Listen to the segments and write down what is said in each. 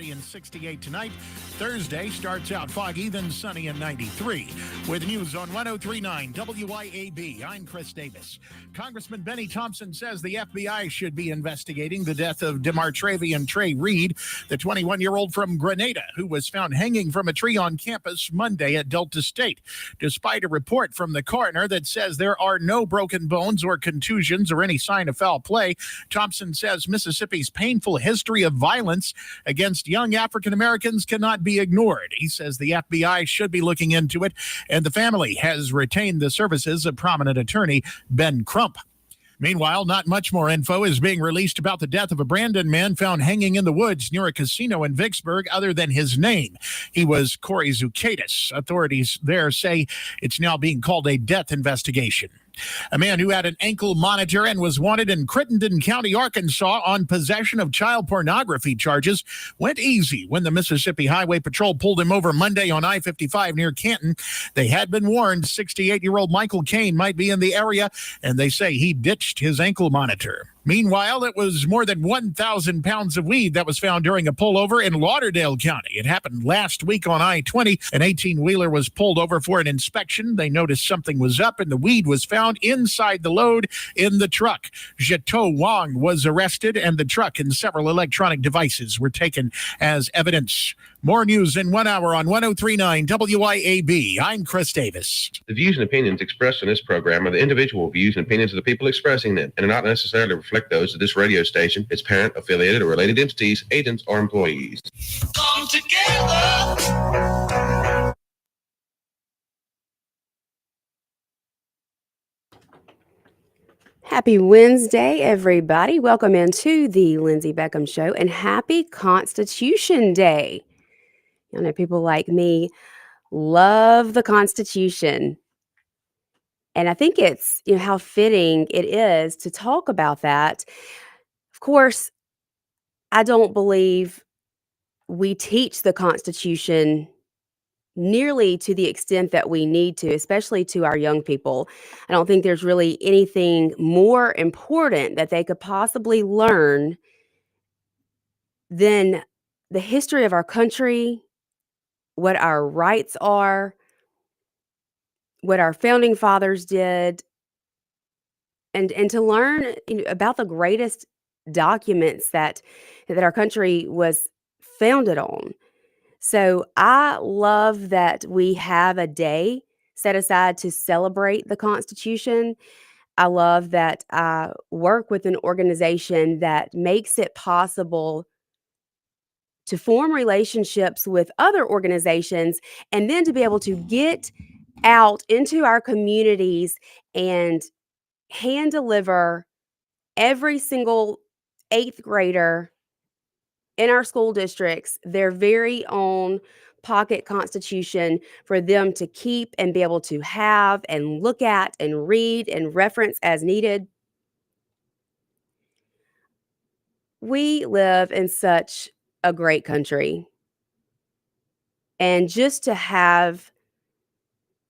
And 68 tonight. Thursday starts out foggy, then sunny and 93. With news on 1039 WIAB, I'm Chris Davis. Congressman Benny Thompson says the FBI should be investigating the death of DeMartravian Trey Reed, the 21-year-old from Grenada, who was found hanging from a tree on campus Monday at Delta State. Despite a report from the coroner that says there are no broken bones or contusions or any sign of foul play, Thompson says Mississippi's painful history of violence against young African Americans cannot be ignored. He says the FBI should be looking into it, and the family has retained the services of prominent attorney Ben Crump. Meanwhile, not much more info is being released about the death of a Brandon man found hanging in the woods near a casino in Vicksburg other than his name. He was Corey Zukaitis. Authorities there say it's now being called a death investigation. A man who had an ankle monitor and was wanted in Crittenden County, Arkansas on possession of child pornography charges went easy when the Mississippi Highway Patrol pulled him over Monday on I-55 near Canton. They had been warned 68-year-old Michael Kane might be in the area, and they say he ditched his ankle monitor. Meanwhile, it was more than 1,000 pounds of weed that was found during a pullover in Lauderdale County. It happened last week on I-20. An 18-wheeler was pulled over for an inspection. They noticed something was up, and the weed was found inside the load in the truck. Jeto Wong was arrested, and the truck and several electronic devices were taken as evidence. More news in 1 hour on 1039 WIAB. I'm Chris Davis. The views and opinions expressed in this program are the individual views and opinions of the people expressing them and do not necessarily reflect those of this radio station, its parent, affiliated, or related entities, agents, or employees. Come together. Happy Wednesday, everybody. Welcome into the Lindsay Beckham Show, and happy Constitution Day. You know, people like me love the Constitution. And I think it's, how fitting it is to talk about that. Of course, I don't believe we teach the Constitution nearly to the extent that we need to, especially to our young people. I don't think there's really anything more important that they could possibly learn than the history of our country, what our rights are, what our founding fathers did, and to learn about the greatest documents that our country was founded on. So I love that we have a day set aside to celebrate the Constitution. I love that I work with an organization that makes it possible to form relationships with other organizations and then to be able to get out into our communities and hand deliver every single 8th grader in our school districts their very own pocket constitution for them to keep and be able to have and look at and read and reference as needed. We live in such a great country. And just to have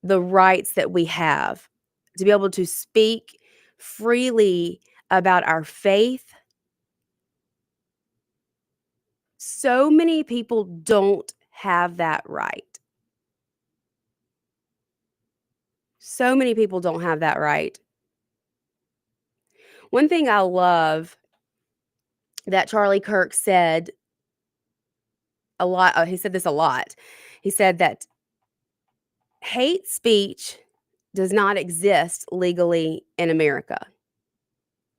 the rights that we have, to be able to speak freely about our faith, so many people don't have that right. So many people don't have that right. One thing I love that Charlie Kirk said a lot, he said this a lot. He said that hate speech does not exist legally in America.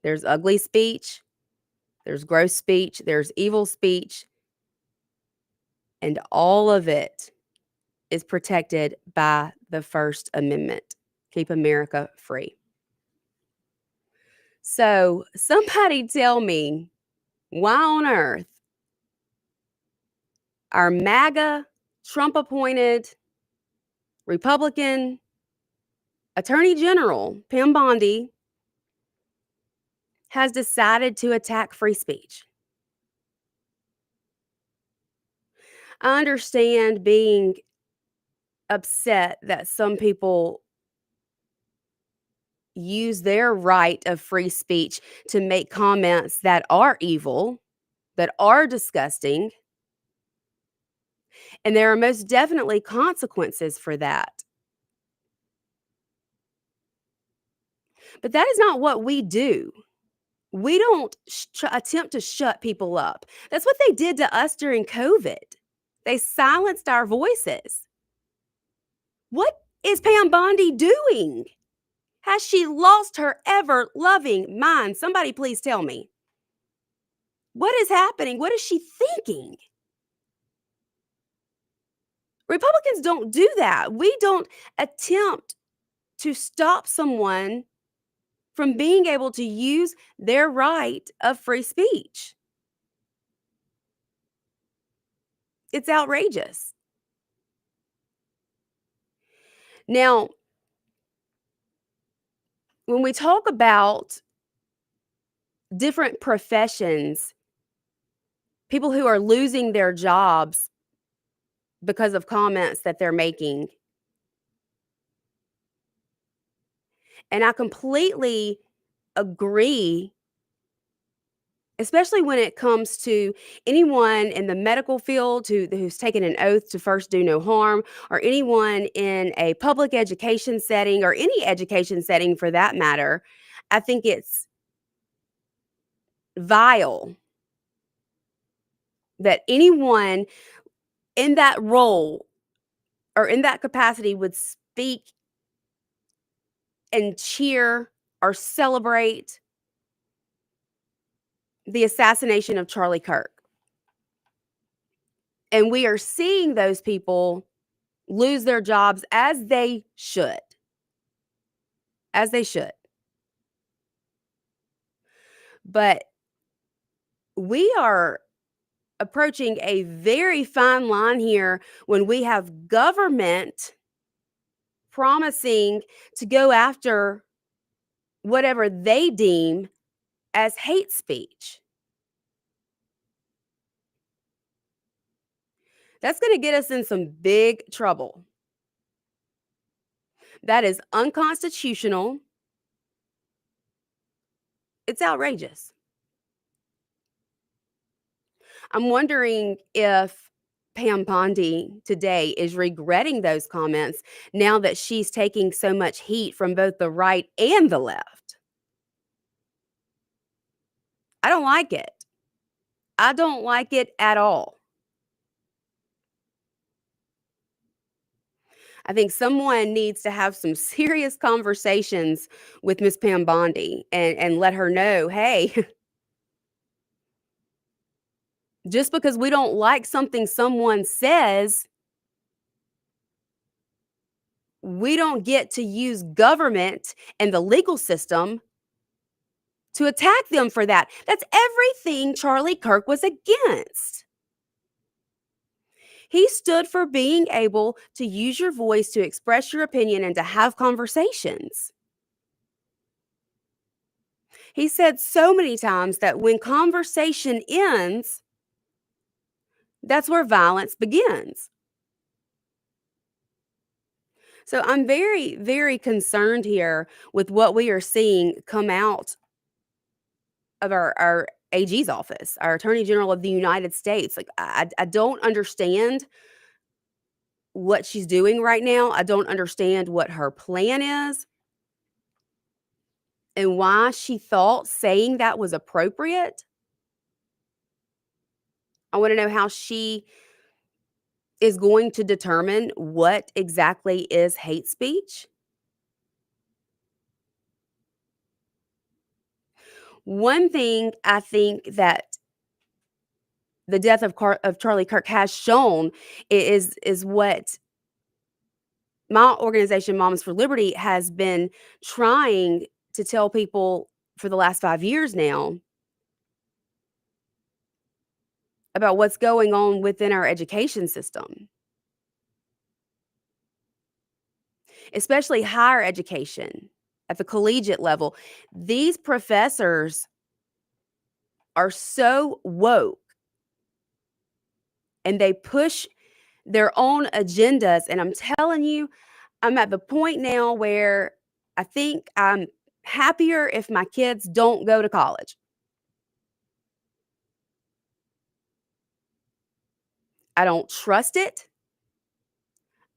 There's ugly speech, there's gross speech, there's evil speech, and all of it is protected by the First Amendment. Keep America free. So somebody tell me why on earth our MAGA, Trump-appointed Republican Attorney General, Pam Bondi, has decided to attack free speech. I understand being upset that some people use their right of free speech to make comments that are evil, that are disgusting. And there are most definitely consequences for that. But that is not what we do. We don't attempt to shut people up. That's what they did to us during COVID. They silenced our voices. What is Pam Bondi doing? Has she lost her ever-loving mind? Somebody please tell me. What is happening? What is she thinking? Republicans don't do that. We don't attempt to stop someone from being able to use their right of free speech. It's outrageous. Now, when we talk about different professions, people who are losing their jobs because of comments that they're making, and I completely agree, especially when it comes to anyone in the medical field who's taken an oath to first do no harm, or anyone in a public education setting or any education setting for that matter. I think it's vile that anyone in that role or in that capacity would speak and cheer or celebrate the assassination of Charlie Kirk. And we are seeing those people lose their jobs as they should. As they should. But we are approaching a very fine line here when we have government promising to go after whatever they deem as hate speech. That's going to get us in some big trouble. That is unconstitutional. It's outrageous. I'm wondering if Pam Bondi today is regretting those comments now that she's taking so much heat from both the right and the left. I don't like it. I don't like it at all. I think someone needs to have some serious conversations with Miss Pam Bondi and let her know, hey, just because we don't like something someone says, we don't get to use government and the legal system to attack them for that. That's everything Charlie Kirk was against. He stood for being able to use your voice to express your opinion and to have conversations. He said so many times that when conversation ends, that's where violence begins. So I'm very, very concerned here with what we are seeing come out of our AG's office, our Attorney General of the United States. Like, I don't understand what she's doing right now. I don't understand what her plan is and why she thought saying that was appropriate. I want to know how she is going to determine what exactly is hate speech. One thing I think that the death of Charlie Kirk has shown is what my organization, Moms for Liberty, has been trying to tell people for the last 5 years now about what's going on within our education system, especially higher education at the collegiate level. These professors are so woke and they push their own agendas. And I'm telling you, I'm at the point now where I think I'm happier if my kids don't go to college. I don't trust it.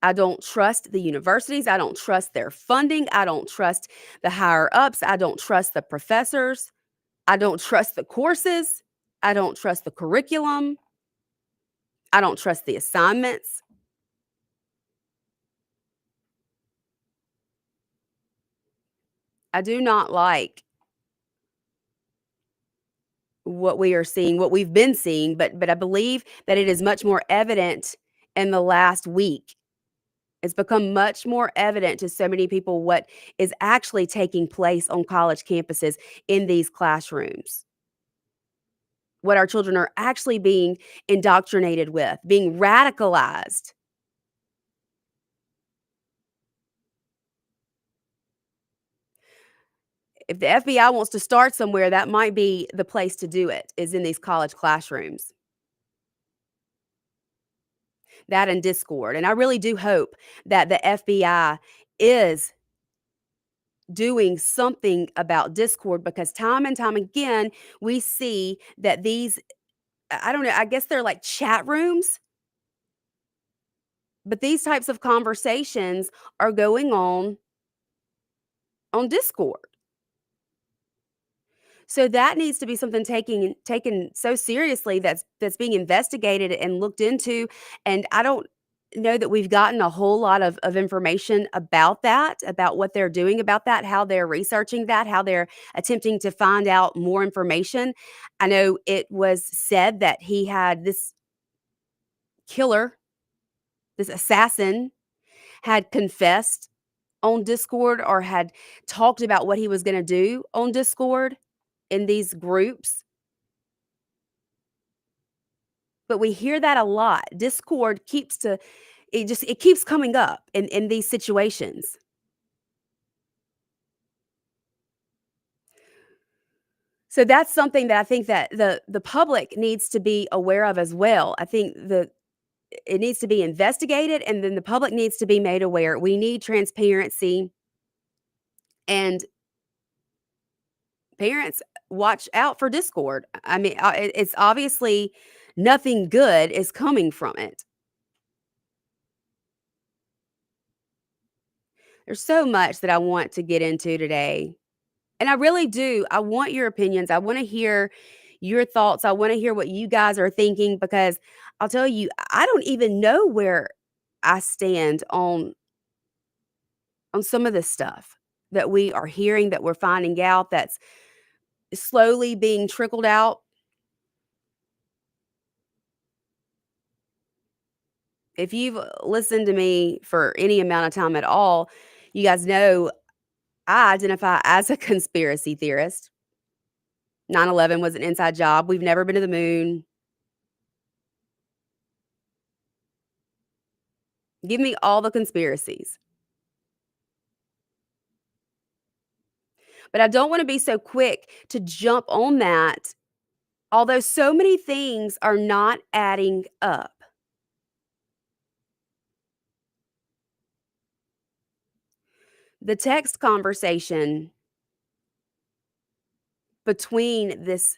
I don't trust the universities. I don't trust their funding. I don't trust the higher ups. I don't trust the professors. I don't trust the courses. I don't trust the curriculum. I don't trust the assignments. I do not like what we are seeing, what we've been seeing, but I believe that it is much more evident in the last week. It's become much more evident to so many people what is actually taking place on college campuses in these classrooms. What our children are actually being indoctrinated with, being radicalized. If the FBI wants to start somewhere, that might be the place to do it, is in these college classrooms. That and Discord. And I really do hope that the FBI is doing something about Discord, because time and time again, we see that these, I don't know, I guess they're like chat rooms, but these types of conversations are going on Discord. So that needs to be something taken so seriously, that's being investigated and looked into, and I don't know that we've gotten a whole lot of information about that, about what they're doing about that, how they're researching that, how they're attempting to find out more information. I know it was said that he had this killer, this assassin, had confessed on Discord, or had talked about what he was gonna do on Discord in these groups. But we hear that a lot. Discord it keeps coming up in these situations. So that's something that I think that the public needs to be aware of as well. I think it needs to be investigated, and then the public needs to be made aware. We need transparency, and parents, watch out for Discord. I mean, it's obviously nothing good is coming from it. There's so much that I want to get into today. And I really do. I want your opinions. I want to hear your thoughts. I want to hear what you guys are thinking, because I'll tell you, I don't even know where I stand on some of this stuff that we are hearing, that we're finding out, that's slowly being trickled out. If you've listened to me for any amount of time at all, you guys know I identify as a conspiracy theorist. 9/11 was an inside job. We've never been to the moon. Give me all the conspiracies. But I don't want to be so quick to jump on that, although so many things are not adding up. The text conversation between this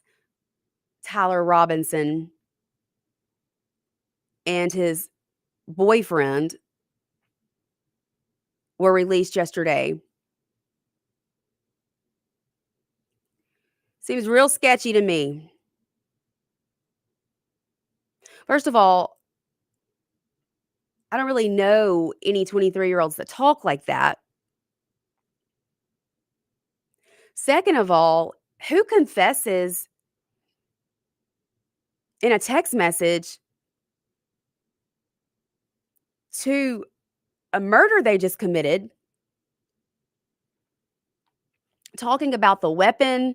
Tyler Robinson and his boyfriend were released yesterday. Seems real sketchy to me. First of all, I don't really know any 23-year-olds that talk like that. Second of all, who confesses in a text message to a murder they just committed, talking about the weapon?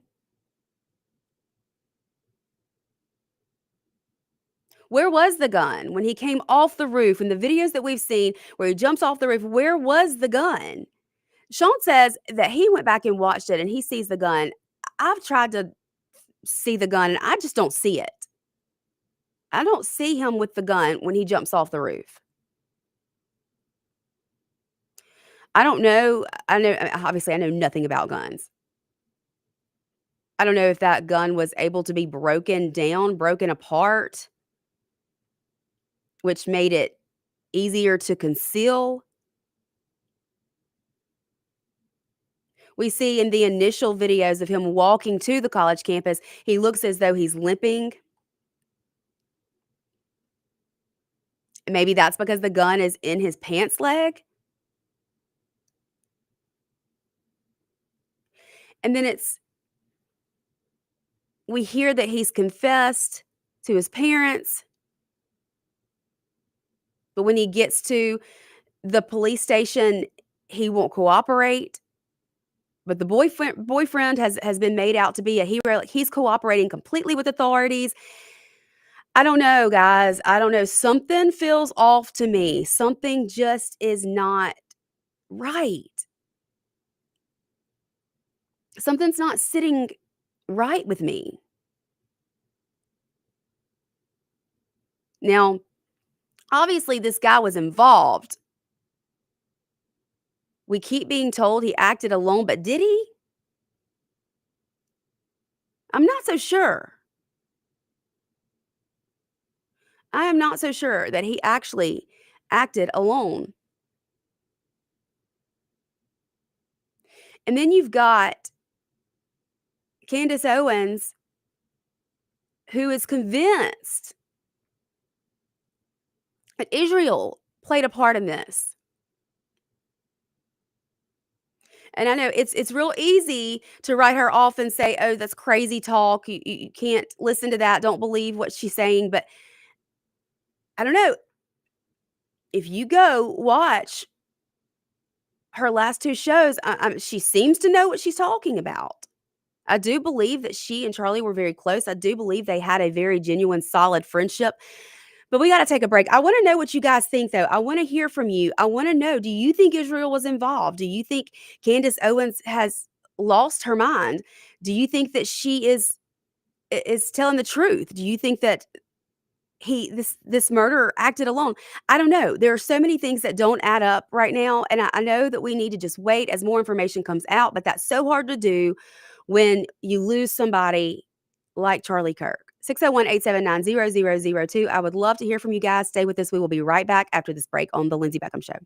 Where was the gun when he came off the roof? In the videos that we've seen where he jumps off the roof, where was the gun? Sean says that he went back and watched it and he sees the gun. I've tried to see the gun and I just don't see it. I don't see him with the gun when he jumps off the roof. I don't know. Obviously, I know nothing about guns. I don't know if that gun was able to be broken down, broken apart, which made it easier to conceal. We see in the initial videos of him walking to the college campus, he looks as though he's limping. Maybe that's because the gun is in his pants leg. And then we hear that he's confessed to his parents. But when he gets to the police station, he won't cooperate. But the boyfriend has been made out to be a hero. Like, he's cooperating completely with authorities. I don't know, guys. I don't know. Something feels off to me. Something just is not right. Something's not sitting right with me. Now, obviously, this guy was involved. We keep being told he acted alone, but did he? I'm not so sure. I am not so sure that he actually acted alone. And then you've got Candace Owens, who is convinced that Israel played a part in this. And I know it's real easy to write her off and say, "Oh, that's crazy talk. You can't listen to that. Don't believe what she's saying." But I don't know. If you go watch her last two shows, she seems to know what she's talking about. I do believe that she and Charlie were very close. I do believe they had a very genuine, solid friendship. But we got to take a break. I want to know what you guys think, though. I want to hear from you. I want to know, do you think Israel was involved? Do you think Candace Owens has lost her mind? Do you think that she is telling the truth? Do you think that this murderer acted alone? I don't know. There are so many things that don't add up right now, and I know that we need to just wait as more information comes out, but that's so hard to do when you lose somebody like Charlie Kirk. 601-879-0002. I would love to hear from you guys. Stay with us. We will be right back after this break on The Lindsay Beckham Show.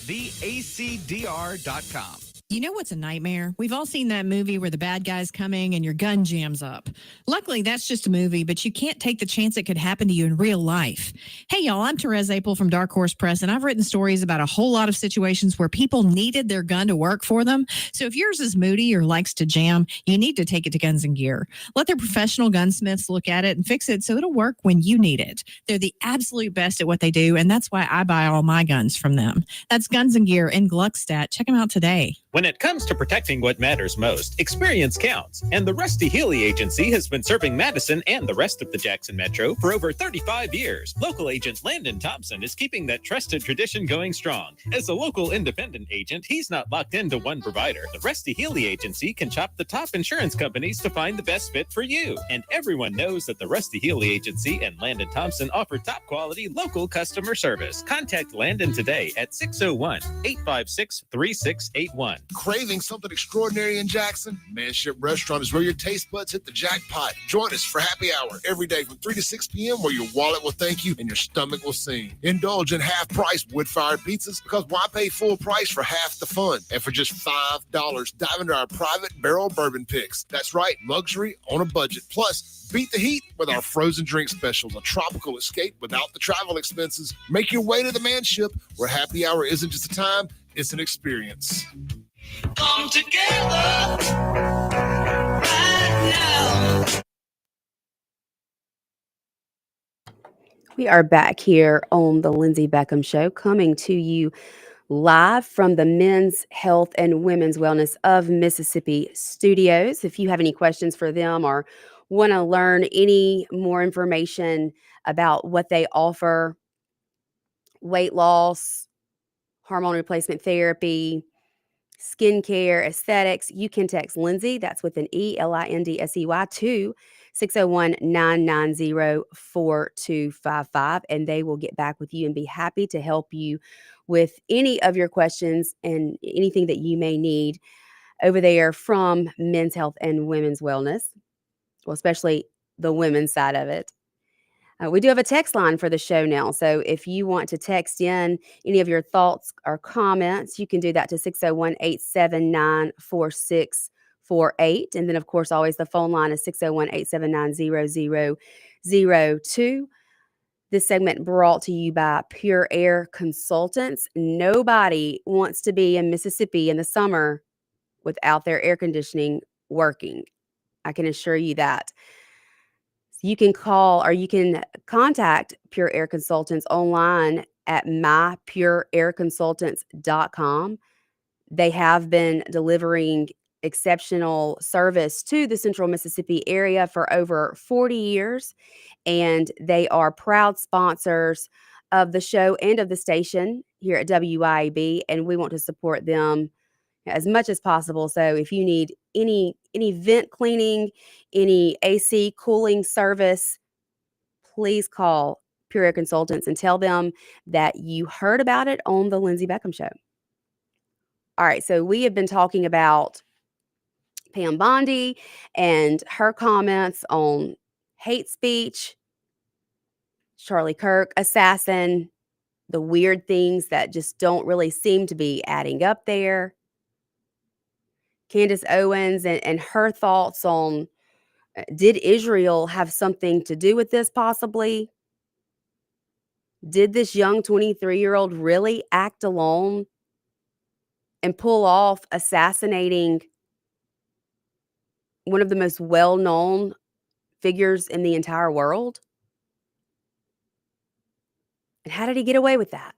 theacdr.com. You know what's a nightmare? We've all seen that movie where the bad guy's coming and your gun jams up. Luckily, that's just a movie, but you can't take the chance it could happen to you in real life. Hey, y'all, I'm Therese Apel from Dark Horse Press, and I've written stories about a whole lot of situations where people needed their gun to work for them. So if yours is moody or likes to jam, you need to take it to Guns and Gear. Let their professional gunsmiths look at it and fix it so it'll work when you need it. They're the absolute best at what they do, and that's why I buy all my guns from them. That's Guns and Gear in Gluckstadt. Check them out today. When it comes to protecting what matters most, experience counts. And the Rusty Healy Agency has been serving Madison and the rest of the Jackson Metro for over 35 years. Local agent Landon Thompson is keeping that trusted tradition going strong. As a local independent agent, he's not locked into one provider. The Rusty Healy Agency can shop the top insurance companies to find the best fit for you. And everyone knows that the Rusty Healy Agency and Landon Thompson offer top quality local customer service. Contact Landon today at 601-856-3681. Craving something extraordinary in Jackson? Manship Restaurant is where your taste buds hit the jackpot. Join us for happy hour every day from 3 to 6 p.m. where your wallet will thank you and your stomach will sing. Indulge in half-price wood-fired pizzas because why pay full price for half the fun? And for just $5, dive into our private barrel bourbon picks. That's right, luxury on a budget. Plus, beat the heat with our frozen drink specials, a tropical escape without the travel expenses. Make your way to the Manship where happy hour isn't just a time, it's an experience. Come together right now. We are back here on the Lindsay Beckham Show, coming to you live from the Men's Health and Women's Wellness of Mississippi studios. If you have any questions for them or want to learn any more information about what they offer, weight loss, hormone replacement therapy, skincare, aesthetics, you can text Lindsay, that's with an E, Lindsey, to 601-990-4255, and they will get back with you and be happy to help you with any of your questions and anything that you may need over there from Men's Health and Women's Wellness, well, especially the women's side of it. We do have a text line for the show now. So if you want to text in any of your thoughts or comments, you can do that to 601-879-4648. And then, of course, always the phone line is 601-879-0002. This segment brought to you by Pure Air Consultants. Nobody wants to be in Mississippi in the summer without their air conditioning working. I can assure you that. You can call or you can contact Pure Air Consultants online at mypureairconsultants.com. They have been delivering exceptional service to the Central Mississippi area for over 40 years, and they are proud sponsors of the show and of the station here at WIAB, and we want to support them as much as possible. So if you need any vent cleaning, any AC cooling service, please call Pure Air Consultants and tell them that you heard about it on the Lindsay Beckham Show. All right, so we have been talking about Pam Bondi and her comments on hate speech, Charlie Kirk assassin, the weird things that just don't really seem to be adding up there. Candace Owens and her thoughts on, did Israel have something to do with this possibly? Did this young 23-year-old really act alone and pull off assassinating one of the most well-known figures in the entire world? And how did he get away with that?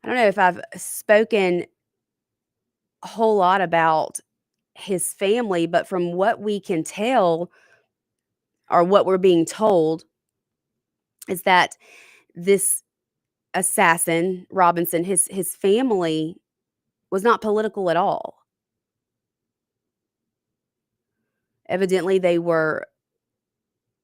I don't know if I've spoken a whole lot about his family, but from what we can tell or what we're being told is that this assassin, Robinson, his family was not political at all. Evidently, they were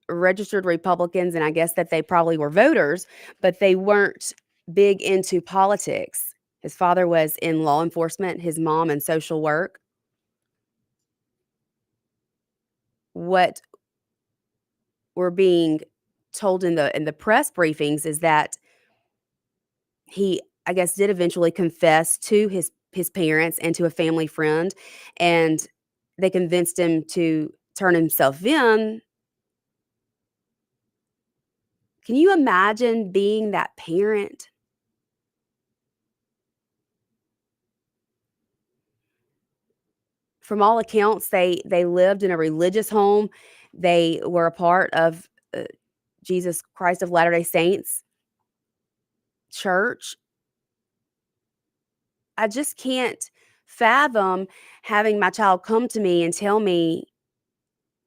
registered Republicans, and I guess that they probably were voters, but they weren't big into politics. His father was in law enforcement, his mom in social work. What we're being told in the press briefings is that he, I guess, did eventually confess to his parents and to a family friend, and they convinced him to turn himself in. Can you imagine being that parent? From all accounts, they lived in a religious home. They were a part of Jesus Christ of Latter-day Saints church. I just can't fathom having my child come to me and tell me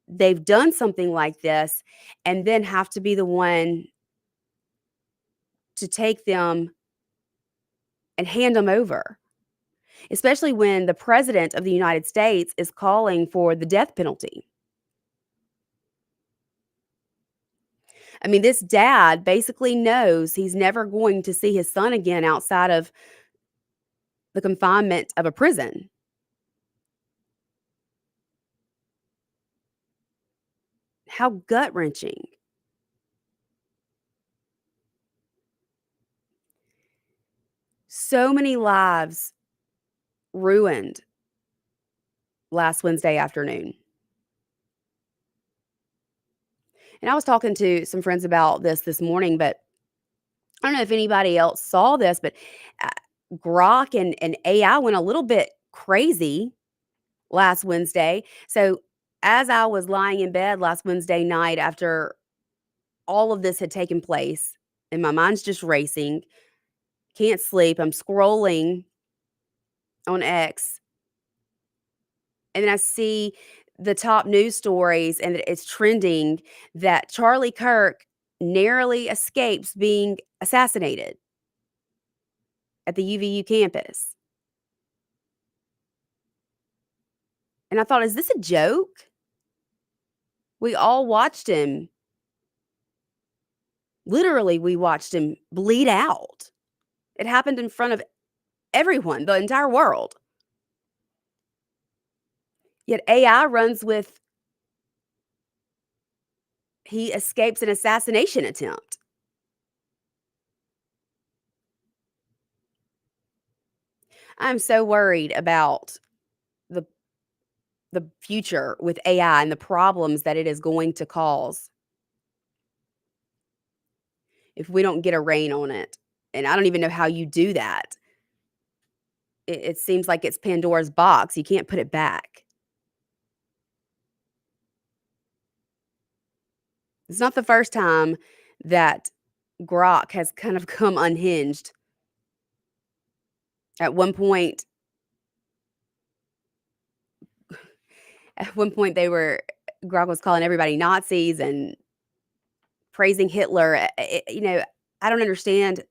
they've done something like this and then have to be the one to take them and hand them over, especially when the president of the United States is calling for the death penalty. I mean, this dad basically knows he's never going to see his son again outside of the confinement of a prison. How gut-wrenching. So many lives ruined last Wednesday afternoon. And I was talking to some friends about this morning, but I don't know if anybody else saw this, but uh, Grok and AI went a little bit crazy last Wednesday. So as I was lying in bed last Wednesday night after all of this had taken place, and my mind's just racing, can't sleep, I'm scrolling on X, and then I see the top news stories, and it's trending that Charlie Kirk narrowly escapes being assassinated at the UVU campus. And I thought, is this a joke? We all watched him. Literally, we watched him bleed out. It happened in front of everyone, the entire world. Yet AI runs with he escapes an assassination attempt. I'm so worried about the the future with AI and the problems that it is going to cause if we don't get a rein on it. And I don't even know how you do that. It seems like it's Pandora's box. You can't put it back. It's not the first time that Grok has kind of come unhinged. At one point, Grok was calling everybody Nazis and praising Hitler. I don't understand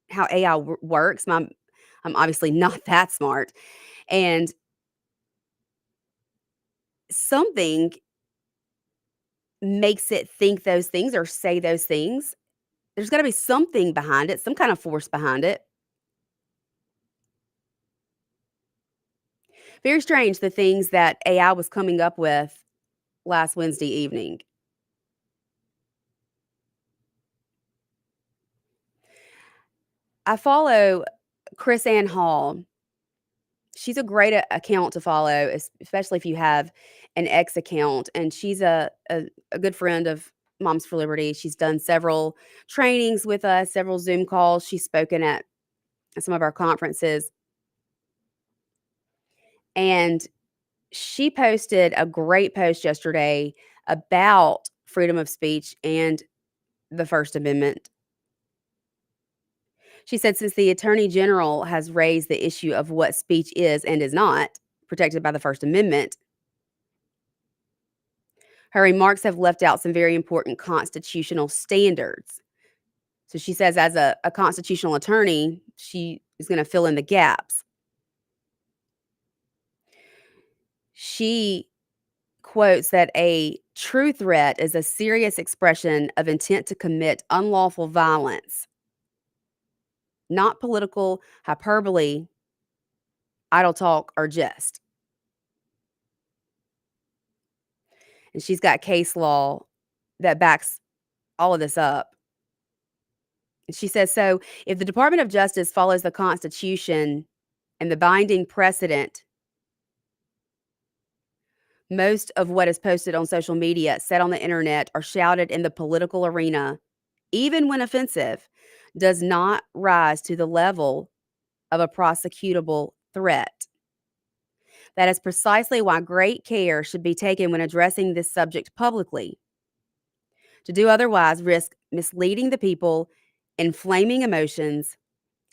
how AI works. I'm obviously not that smart, and something makes it think those things or say those things. There's got to be something behind it, some kind of force behind it. Very strange, the things that AI was coming up with last Wednesday evening. I follow Chris Ann Hall. She's a great account to follow, especially if you have an X account. And she's a good friend of Moms for Liberty. She's done several trainings with us, several Zoom calls. She's spoken at some of our conferences. And she posted a great post yesterday about freedom of speech and the First Amendment. She said, since the Attorney General has raised the issue of what speech is and is not protected by the First Amendment, her remarks have left out some very important constitutional standards. So she says, as a constitutional attorney, she is going to fill in the gaps. She quotes that a true threat is a serious expression of intent to commit unlawful violence, not political hyperbole, idle talk, or jest. And she's got case law that backs all of this up. She says, so if the Department of Justice follows the Constitution and the binding precedent, most of what is posted on social media, said on the internet, or shouted in the political arena, even when offensive, does not rise to the level of a prosecutable threat. That is precisely why great care should be taken when addressing this subject publicly. To do otherwise risk misleading the people, inflaming emotions,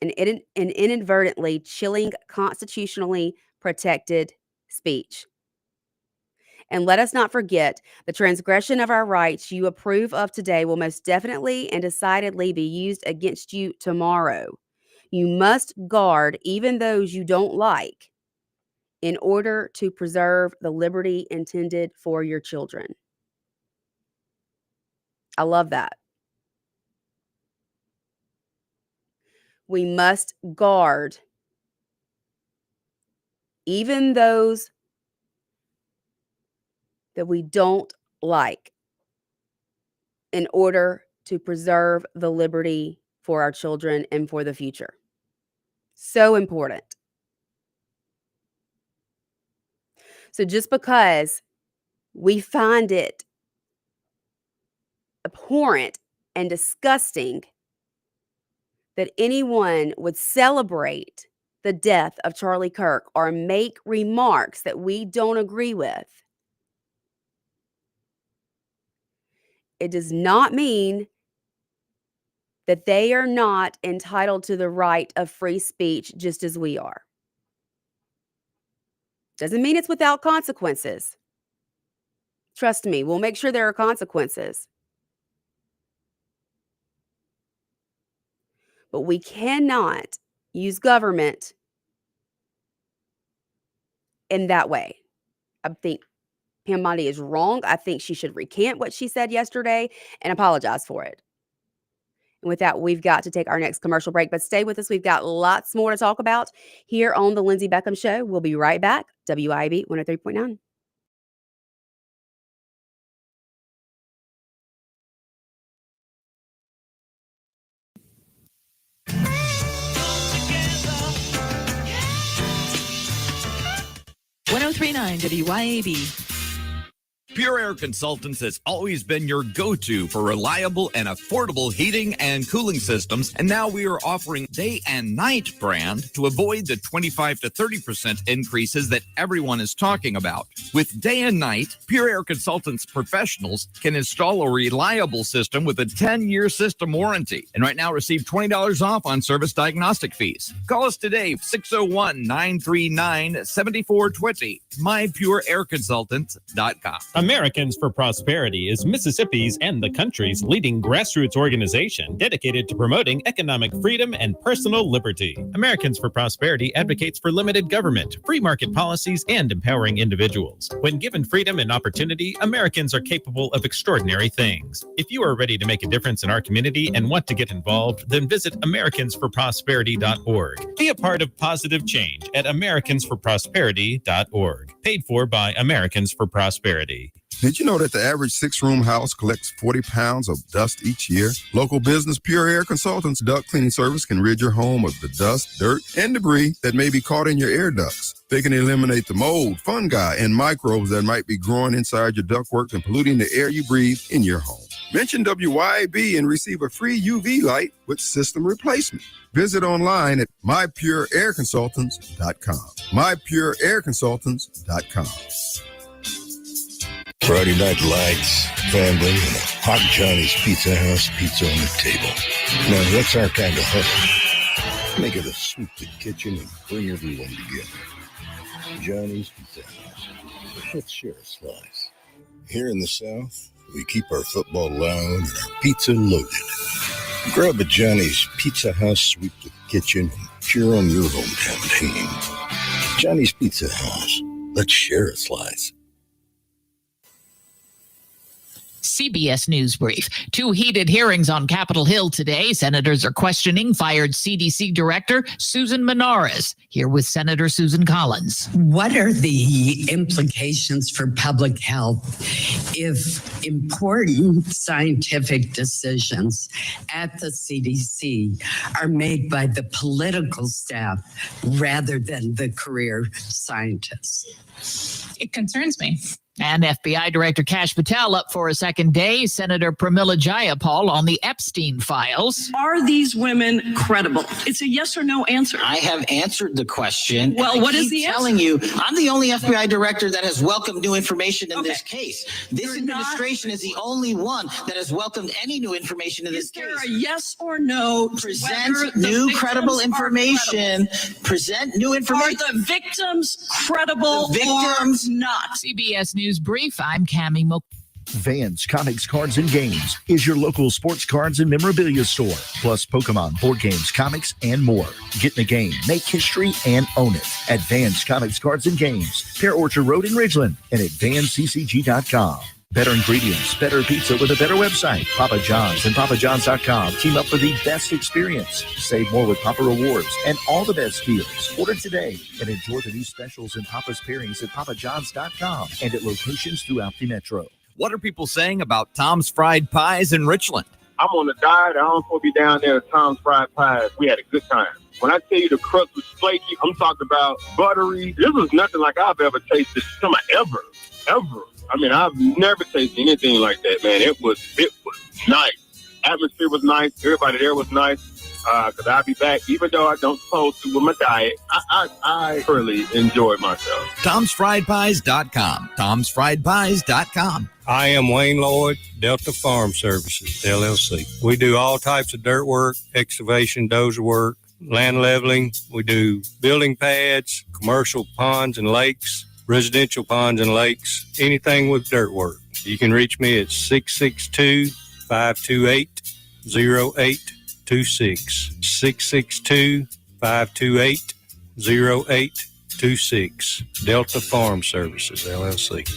and inadvertently chilling constitutionally protected speech. And let us not forget, the transgression of our rights you approve of today will most definitely and decidedly be used against you tomorrow. You must guard even those you don't like in order to preserve the liberty intended for your children. I love that. We must guard even those that we don't like in order to preserve the liberty for our children and for the future. So important. So just because we find it abhorrent and disgusting that anyone would celebrate the death of Charlie Kirk or make remarks that we don't agree with, it does not mean that they are not entitled to the right of free speech just as we are. Doesn't mean it's without consequences. Trust me, we'll make sure there are consequences. But we cannot use government in that way. I think Pam Bondi is wrong. I think she should recant what she said yesterday and apologize for it. And with that, we've got to take our next commercial break, but stay with us. We've got lots more to talk about here on The Lindsay Beckham Show. We'll be right back. WIAB 103.9. WIAB. Pure Air Consultants has always been your go-to for reliable and affordable heating and cooling systems, and now we are offering Day and Night brand to avoid the 25 to 30% increases that everyone is talking about. With Day and Night, Pure Air Consultants professionals can install a reliable system with a 10-year system warranty, and right now receive $20 off on service diagnostic fees. Call us today, 601-939-7420, mypureairconsultants.com. Americans for Prosperity is Mississippi's and the country's leading grassroots organization dedicated to promoting economic freedom and personal liberty. Americans for Prosperity advocates for limited government, free market policies, and empowering individuals. When given freedom and opportunity, Americans are capable of extraordinary things. If you are ready to make a difference in our community and want to get involved, then visit americansforprosperity.org. Be a part of positive change at americansforprosperity.org. Paid for by Americans for Prosperity. Did you know that the average 6-room house collects 40 pounds of dust each year? Local business Pure Air Consultants duct cleaning service can rid your home of the dust, dirt, and debris that may be caught in your air ducts. They can eliminate the mold, fungi, and microbes that might be growing inside your ductwork and polluting the air you breathe in your home. Mention WYAB and receive a free UV light with system replacement. Visit online at mypureairconsultants.com. mypureairconsultants.com. Friday night lights, family, and a hot Johnny's Pizza House pizza on the table. Now, that's our kind of hustle. Make it a sweep the kitchen and bring everyone together. Johnny's Pizza House. Let's share a slice. Here in the South, we keep our football loud and our pizza loaded. Grab a Johnny's Pizza House, sweep the kitchen, and cheer on your hometown team. Johnny's Pizza House. Let's share a slice. CBS News Brief. 2 heated hearings on Capitol Hill today. Senators are questioning fired CDC Director Susan Menares. Here with Senator Susan Collins. What are the implications for public health if important scientific decisions at the CDC are made by the political staff rather than the career scientists? It concerns me. And FBI Director Kash Patel up for a second day. Senator Pramila Jayapal on the Epstein files. Are these women credible? It's a yes or no answer. I have answered the question. Well, what is the answer? Telling you, I'm the only FBI director that has welcomed new information in this case. This administration is the only one that has welcomed any new information in this case. Is there a yes or no? Present new credible information. Present new information. Are the victims credible or not? CBS News Brief. I'm Cammie Mo. Vans Comics, Cards, and Games is your local sports cards and memorabilia store, plus Pokemon, board games, comics, and more. Get in the game, make history, and own it at Vans Comics, Cards, and Games, Pear Orchard Road in Ridgeland, and at vansccg.com. Better ingredients, better pizza with a better website. Papa John's and PapaJohns.com team up for the best experience. Save more with Papa Rewards and all the best deals. Order today and enjoy the new specials and Papa's pairings at PapaJohns.com and at locations throughout the metro. What are people saying about Tom's Fried Pies in Richland? I'm on a diet. I don't want to be down there at Tom's Fried Pies. We had a good time. When I tell you the crust was flaky, I'm talking about buttery. This was nothing like I've ever tasted. Ever. I mean, I've never tasted anything like that, man. It was nice. Atmosphere was nice. Everybody there was nice. Because I'll be back, even though I don't supposed to with my diet. I thoroughly enjoyed myself. Tom'sFriedPies.com. Tom'sFriedPies.com. I am Wayne Lloyd, Delta Farm Services, LLC. We do all types of dirt work, excavation, dozer work, land leveling. We do building pads, commercial ponds and lakes, residential ponds and lakes, anything with dirt work. You can reach me at 662-528-0826. 662-528-0826. Delta Farm Services, LLC.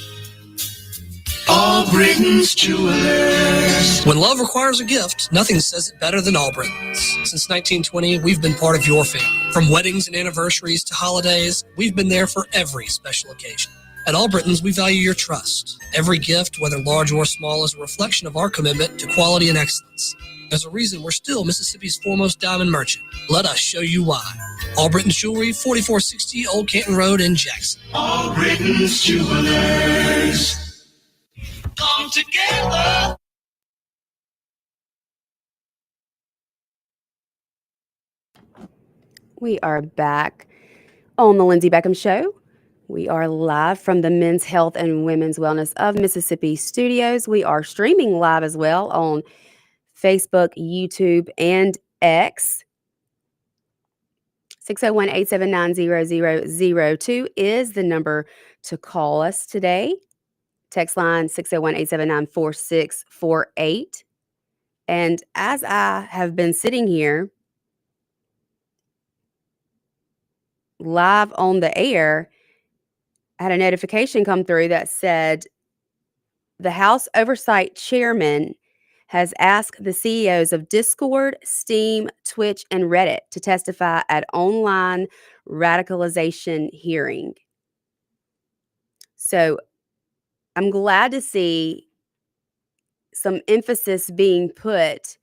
Albritton's Jewelers. When love requires a gift, nothing says it better than Albritton's. Since 1920, we've been part of your family. From weddings and anniversaries to holidays, we've been there for every special occasion. At Albritton's, we value your trust. Every gift, whether large or small, is a reflection of our commitment to quality and excellence. There's a reason we're still Mississippi's foremost diamond merchant. Let us show you why. Albritton's Jewelry, 4460 Old Canton Road in Jackson. Albritton's Jewelers. Come together. We are back on the Lindsay Beckham Show. We are live from the Men's Health and Women's Wellness of Mississippi studios. We are streaming live as well on Facebook, YouTube, and X. 601-879-0002 is the number to call us today. Text line 601-879-4648. And as I have been sitting here live on the air, I had a notification come through that said the House Oversight Chairman has asked the CEOs of Discord, Steam, Twitch, and Reddit to testify at online radicalization hearing. So I'm glad to see some emphasis being put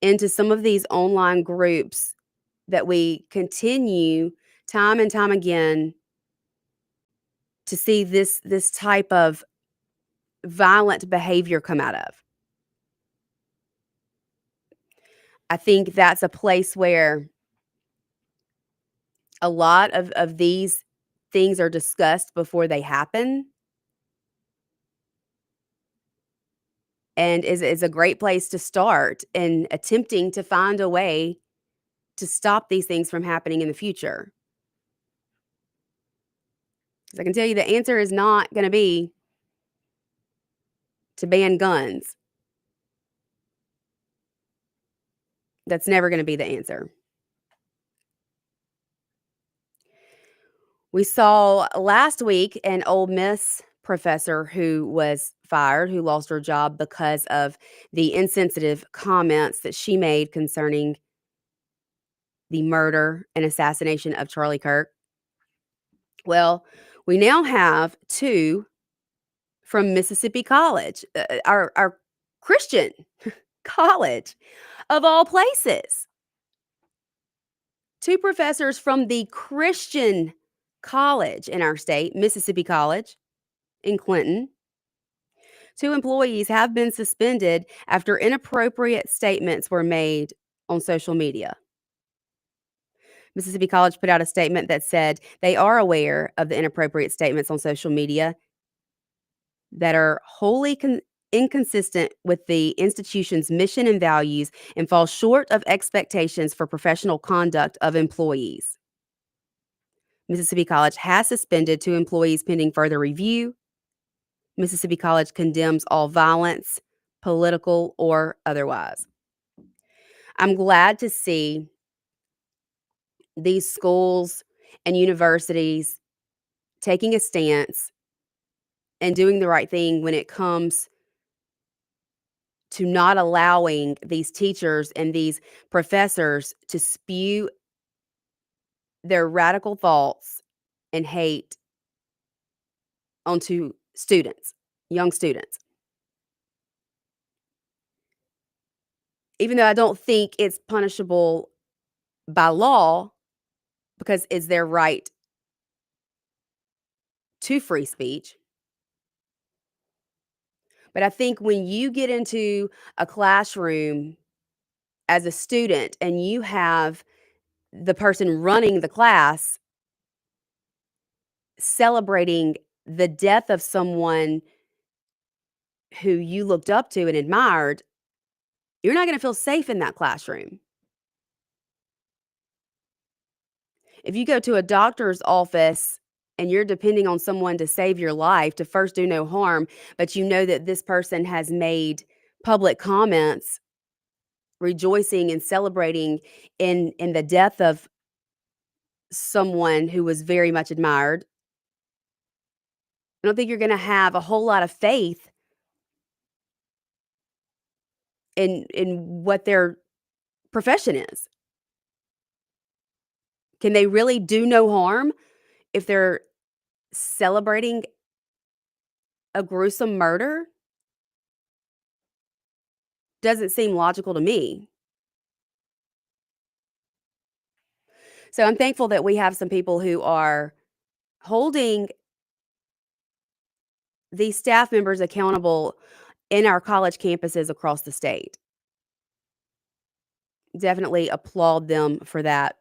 into some of these online groups that we continue time and time again to see this type of violent behavior come out of. I think that's a place where a lot of these things are discussed before they happen, and is a great place to start in attempting to find a way to stop these things from happening in the future. Because I can tell you the answer is not going to be to ban guns. That's never going to be the answer. We saw last week an Ole Miss professor who was fired, who lost her job because of the insensitive comments that she made concerning the murder and assassination of Charlie Kirk. Well, we now have 2 from Mississippi College, our Christian college of all places. 2 professors from the Christian college in our state, Mississippi College in Clinton. 2 employees have been suspended after inappropriate statements were made on social media. Mississippi College put out a statement that said they are aware of the inappropriate statements on social media that are wholly inconsistent with the institution's mission and values and fall short of expectations for professional conduct of employees. Mississippi College has suspended 2 employees pending further review. Mississippi College condemns all violence, political or otherwise. I'm glad to see these schools and universities taking a stance and doing the right thing when it comes to not allowing these teachers and these professors to spew their radical thoughts and hate onto students, young students. Even though I don't think it's punishable by law, because it's their right to free speech. But I think when you get into a classroom as a student and you have the person running the class celebrating the death of someone who you looked up to and admired, you're not going to feel safe in that classroom. If you go to a doctor's office and you're depending on someone to save your life, to first do no harm, but you know that this person has made public comments rejoicing and celebrating in the death of someone who was very much admired, I don't think you're going to have a whole lot of faith in what their profession is. Can they really do no harm if they're celebrating a gruesome murder? Doesn't seem logical to me. So I'm thankful that we have some people who are holding these staff members accountable in our college campuses across the state. Definitely applaud them for that.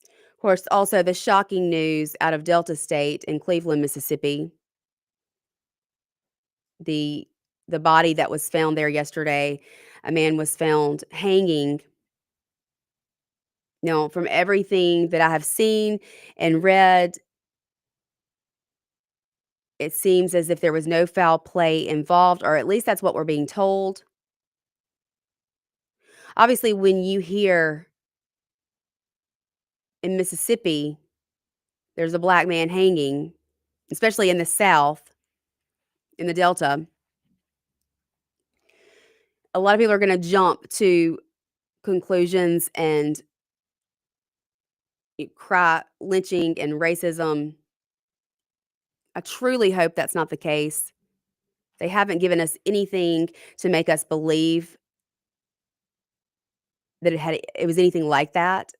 Of course, also the shocking news out of Delta State in Cleveland, Mississippi. The body that was found there yesterday, a man was found hanging. Now, from everything that I have seen and read, it seems as if there was no foul play involved, or at least that's what we're being told. Obviously, when you hear in Mississippi, there's a black man hanging, especially in the South, in the Delta, a lot of people are going to jump to conclusions and cry lynching and racism. I truly hope that's not the case. They haven't given us anything to make us believe that it was anything like that.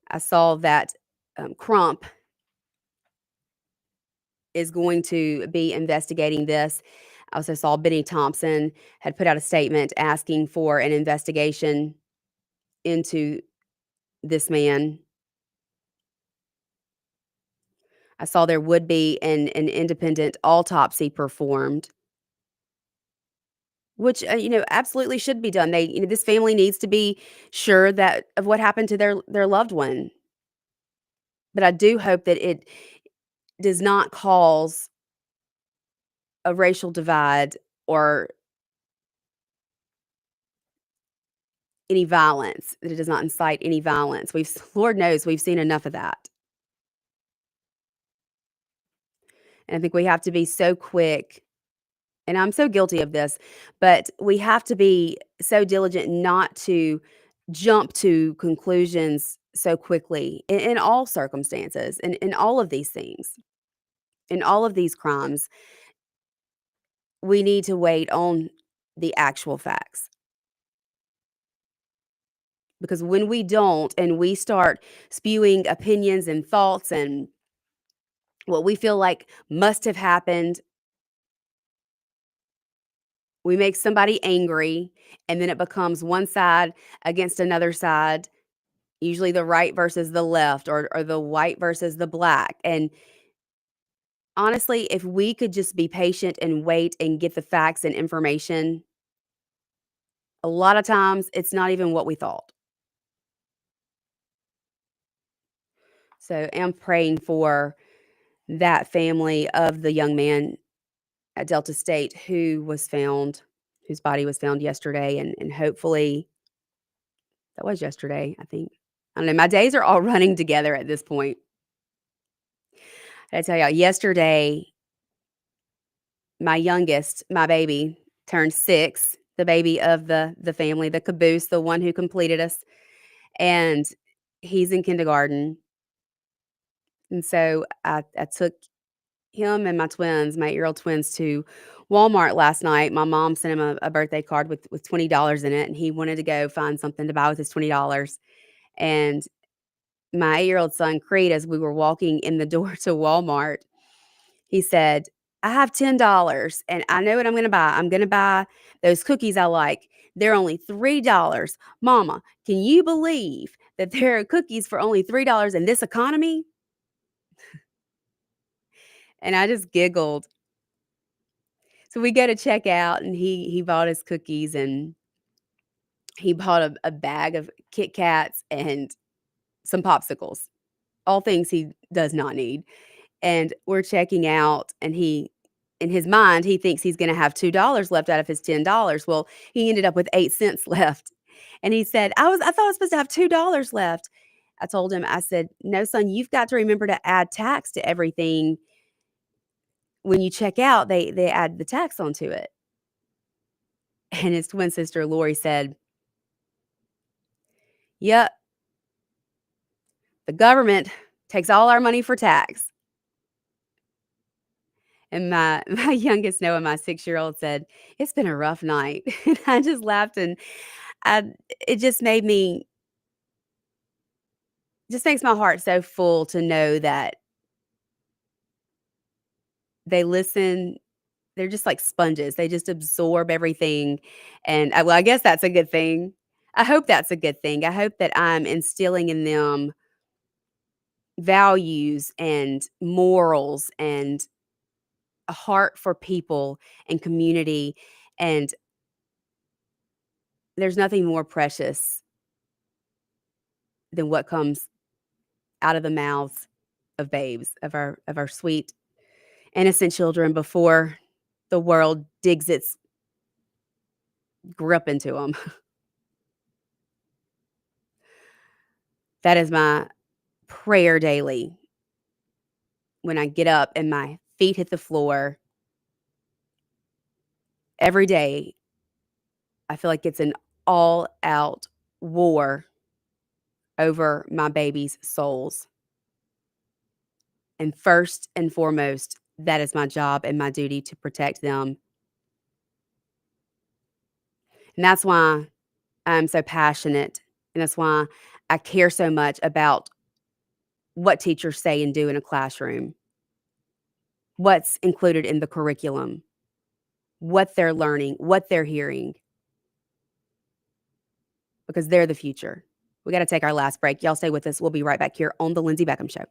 I saw that Crump is going to be investigating this. I also saw Benny Thompson had put out a statement asking for an investigation into this man. I saw there would be an independent autopsy performed, which absolutely should be done. This family needs to be sure that of what happened to their loved one. But I do hope that it does not cause a racial divide or any violence, that it does not incite any violence. Lord knows we've seen enough of that. And I think we have to be so quick, and I'm so guilty of this, but we have to be so diligent not to jump to conclusions so quickly in all circumstances, in all of these things, in all of these crimes. We need to wait on the actual facts. Because when we don't and we start spewing opinions and thoughts and what we feel like must have happened, we make somebody angry, and then it becomes one side against another side, usually the right versus the left, or the white versus the black. And honestly, if we could just be patient and wait and get the facts and information, a lot of times it's not even what we thought. So I'm praying for that family of the young man at Delta State whose body was found yesterday. And hopefully, that was yesterday, I think. I don't know. My days are all running together at this point. I tell y'all, yesterday, my youngest, my baby, turned 6, the baby of the family, the caboose, the one who completed us. And he's in kindergarten. And so I took him and my twins, my 8-year-old twins, to Walmart last night. My mom sent him a birthday card with $20 in it, and he wanted to go find something to buy with his $20. And my 8-year-old son, Creed, as we were walking in the door to Walmart, he said, I have $10 and I know what I'm going to buy. I'm going to buy those cookies I like. They're only $3. Mama, can you believe that there are cookies for only $3 in this economy? And I just giggled. So we go to check out, and he bought his cookies, and he bought a bag of Kit Kats and some popsicles, all things he does not need. And we're checking out, and in his mind, he thinks he's going to have $2 left out of his $10. Well, he ended up with 8 cents left. And he said, I thought I was supposed to have $2 left. I told him, I said, no, son, you've got to remember to add tax to everything. When you check out, they add the tax onto it. And his twin sister, Lori, said, yep, the government takes all our money for tax. And my youngest, Noah, my 6-year-old, said, it's been a rough night. And I just laughed, and it just makes my heart so full to know that they listen. They're just like sponges. They just absorb everything. And I guess that's a good thing. I hope that's a good thing. I hope that I'm instilling in them values and morals and a heart for people and community. And there's nothing more precious than what comes out of the mouths of babes, of our sweet, innocent children before the world digs its grip into them. That is my prayer daily. When I get up and my feet hit the floor, every day, I feel like it's an all-out war over my babies' souls. And first and foremost, that is my job and my duty, to protect them. And that's why I'm so passionate, and that's why I care so much about what teachers say and do in a classroom, what's included in the curriculum, what they're learning, what they're hearing, because they're the future. We got to take our last break. Y'all stay with us. We'll be right back here on The Lindsay Beckham Show.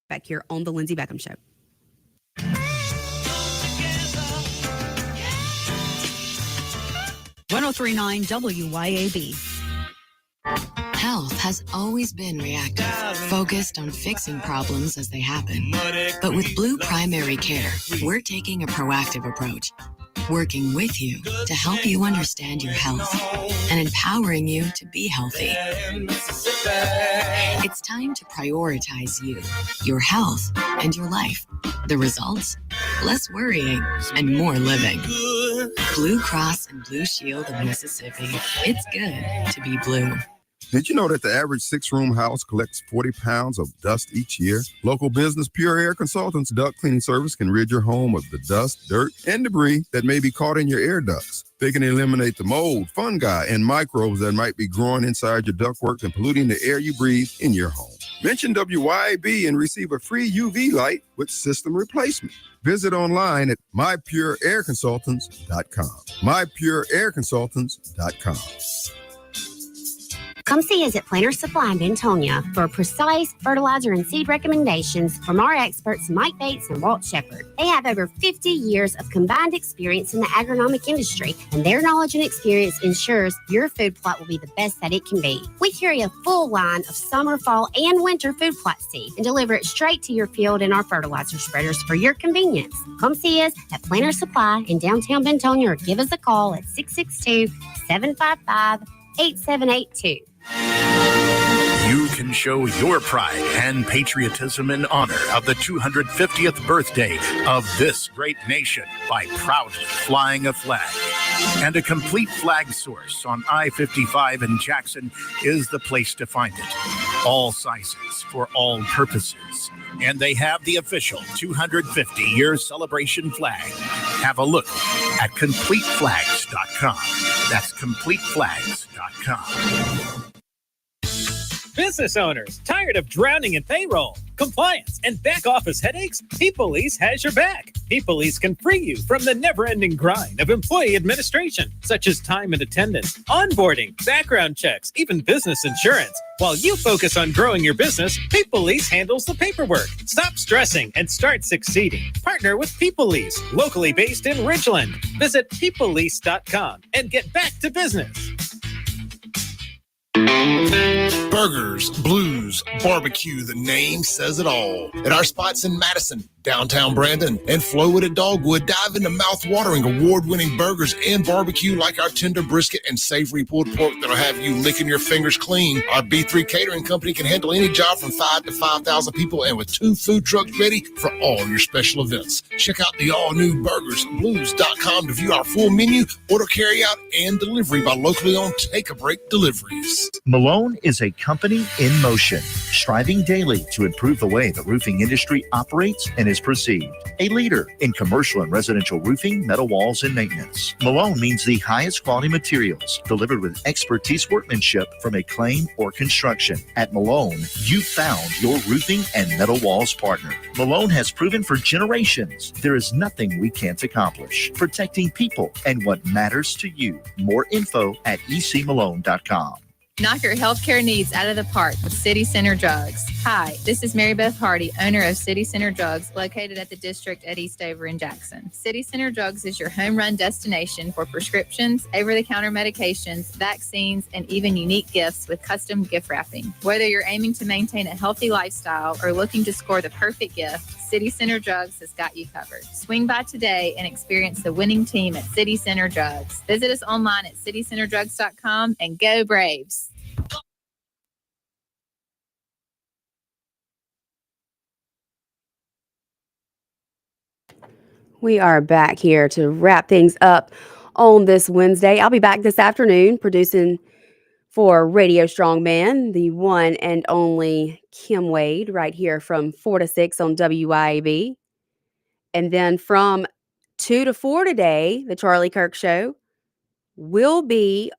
Back here on The Lindsay Beckham Show. .1039 WYAB. Health has always been reactive, focused on fixing problems as they happen. But with Blue Primary Care, we're taking a proactive approach. working with you to help you understand your health and empowering you to be healthy. It's time to prioritize you, your health, and your life. The results? Less worrying and more living. Blue Cross and Blue Shield of Mississippi. It's good to be blue. Did you know that the average 6-room house collects 40 pounds of dust each year? Local business Pure Air Consultants duct cleaning service can rid your home of the dust, dirt, and debris that may be caught in your air ducts. They can eliminate the mold, fungi, and microbes that might be growing inside your ductwork and polluting the air you breathe in your home. Mention WYAB and receive a free UV light with system replacement. Visit online at mypureairconsultants.com. mypureairconsultants.com. Come see us at Planter Supply in Bentonia for precise fertilizer and seed recommendations from our experts Mike Bates and Walt Shepard. They have over 50 years of combined experience in the agronomic industry, and their knowledge and experience ensures your food plot will be the best that it can be. We carry a full line of summer, fall, and winter food plot seed and deliver it straight to your field in our fertilizer spreaders for your convenience. Come see us at Planter Supply in downtown Bentonia or give us a call at 662-755-8782. You can show your pride and patriotism in honor of the 250th birthday of this great nation by proudly flying a flag. And a complete flag source on I-55 in Jackson is the place to find it. All sizes for all purposes. And they have the official 250-year celebration flag. Have a look at CompleteFlags.com. That's CompleteFlags.com. Business owners, tired of drowning in payroll, compliance, and back office headaches? P-Police has your back. P-Police can free you from the never-ending grind of employee administration, such as time and attendance, onboarding, background checks, even business insurance. While you focus on growing your business, P-Police handles the paperwork. Stop stressing and start succeeding. Partner with P-Police, locally based in Ridgeland. Visit ppolice.com and get back to business. Burgers, blues, barbecue, the name says it all. At our spots in Madison, downtown Brandon, and Flowood at Dogwood, dive into mouth-watering, award-winning burgers and barbecue like our tender brisket and savory pulled pork that'll have you licking your fingers clean. Our B3 Catering Company can handle any job from 5 to 5,000 people and with 2 food trucks ready for all your special events. Check out the all-new burgersblues.com to view our full menu, order carry-out, and delivery by locally owned Take-A-Break Deliveries. Malone is a company in motion, striving daily to improve the way the roofing industry operates and is perceived. A leader in commercial and residential roofing, metal walls, and maintenance. Malone means the highest quality materials delivered with expertise workmanship from a claim or construction. At Malone, you found your roofing and metal walls partner. Malone has proven for generations there is nothing we can't accomplish. Protecting people and what matters to you. More info at ecmalone.com. Knock your healthcare needs out of the park with City Center Drugs. Hi, this is Mary Beth Hardy, owner of City Center Drugs, located at the District at Eastover in Jackson. City Center Drugs is your home run destination for prescriptions, over-the-counter medications, vaccines, and even unique gifts with custom gift wrapping. Whether you're aiming to maintain a healthy lifestyle or looking to score the perfect gift, City Center Drugs has got you covered. Swing by today and experience the winning team at City Center Drugs. Visit us online at citycenterdrugs.com and go Braves. We are back here to wrap things up on this Wednesday. I'll be back this afternoon producing for Radio Strongman, the one and only Kim Wade, right here from 4 to 6 on WIAB. And then from 2 to 4 today, the Charlie Kirk Show will be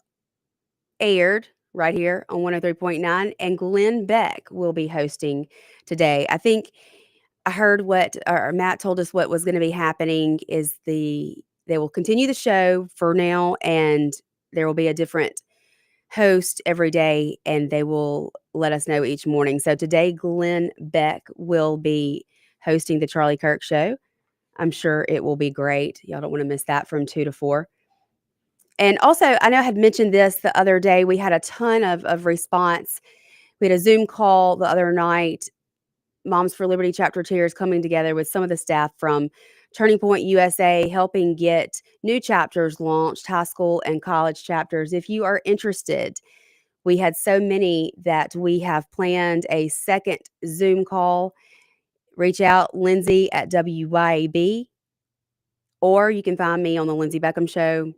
aired right here on 103.9, and Glenn Beck will be hosting today. I think I heard or Matt told us what was going to be happening is they will continue the show for now, and there will be a different host every day, and they will let us know each morning. So today, Glenn Beck will be hosting the Charlie Kirk Show. I'm sure it will be great. Y'all don't want to miss that from 2 to 4. And also, I know I had mentioned this the other day. We had a ton of response. We had a Zoom call the other night Moms for Liberty chapter chairs coming together with some of the staff from Turning Point USA, helping get new chapters launched, high school and college chapters. If you are interested, we had so many that we have planned a second Zoom call. Reach out, Lindsay at WYAB, or you can find me on the Lindsay Beckham Show,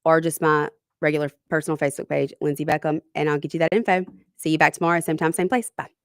or just my regular personal Facebook page, Lindsay Beckham, and I'll get you that info. See you back tomorrow, same time, same place. Bye.